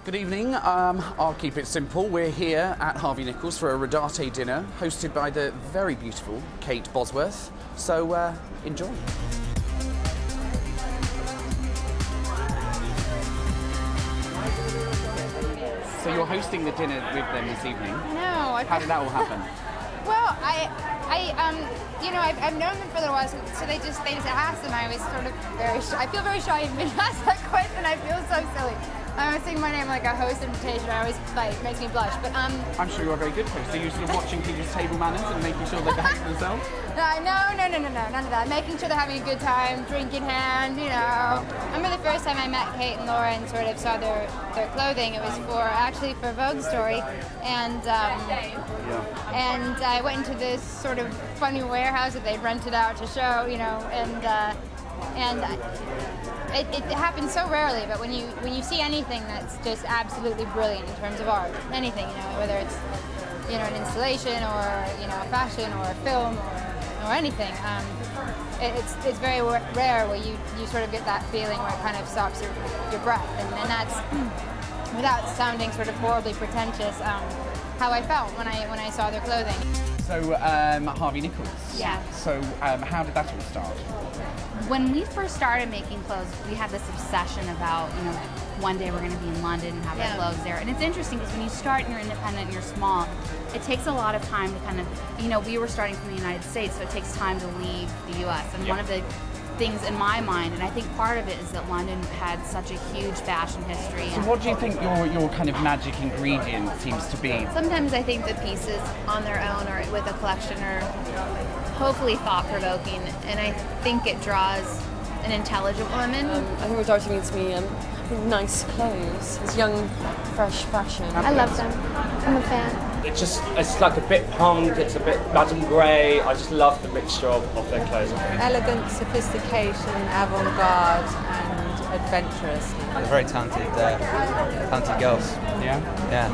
Good evening. I'll keep it simple. We're here at Harvey Nichols for a Rodarte dinner hosted by the very beautiful Kate Bosworth. So enjoy. So you're hosting the dinner with them this evening. No. How did that all happen? Well, I've known them for a little while, so they just asked, and I was sort of very shy. I feel very shy even being asked that question. I feel so silly. I'm saying my name like a host invitation. I always makes me blush. But I'm sure you're a very good host. Are you sort of watching people's table manners and making sure they behave themselves? No, none of that. Making sure they're having a good time, drink in hand, I remember the first time I met Kate and Laura and sort of saw their clothing. It was actually for Vogue Story, and I went into this sort of funny warehouse that they'd rented out to show, It happens so rarely, but when you see anything that's just absolutely brilliant in terms of art, anything, whether it's an installation or a fashion or a film or anything, it's very rare where you sort of get that feeling where it kind of stops your breath, and that's, without sounding sort of horribly pretentious, how I felt when I saw their clothing. So Harvey Nichols. Yeah. So how did that all start? When we first started making clothes, we had this obsession about, one day we're going to be in London and have our clothes there. And it's interesting because when you start and you're independent and you're small, it takes a lot of time to kind of, we were starting from the United States, so it takes time to leave the US. And one of the things in my mind, and I think part of it is that London had such a huge fashion history. So what do you think your kind of magic ingredient seems to be? Sometimes I think the pieces on their own or with a collection are hopefully thought-provoking, and I think it draws an intelligent woman. I think Rodarte means to me nice clothes. It's young, fresh fashion. I love them. I'm a fan. It's like a bit punk, it's a bit Madame Grey. I just love the mixture of their clothes. Elegant sophistication, avant-garde and adventurous. They're very talented girls. Yeah? Yeah.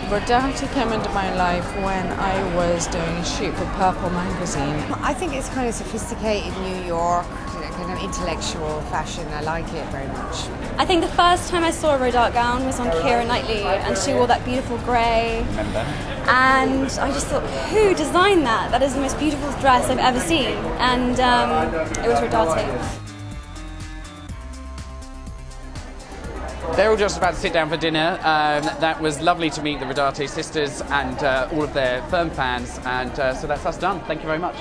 Rodarte came into my life when I was doing a shoot for Purple magazine. I think it's kind of sophisticated New York, kind of intellectual fashion. I like it very much. I think the first time I saw a Rodarte gown was on Keira Knightley, and she wore that beautiful grey. Remember? And I just thought, who designed that? That is the most beautiful dress I've ever seen. And it was Rodarte. They're all just about to sit down for dinner. That was lovely to meet the Rodarte sisters and all of their firm fans, and so that's us done. Thank you very much.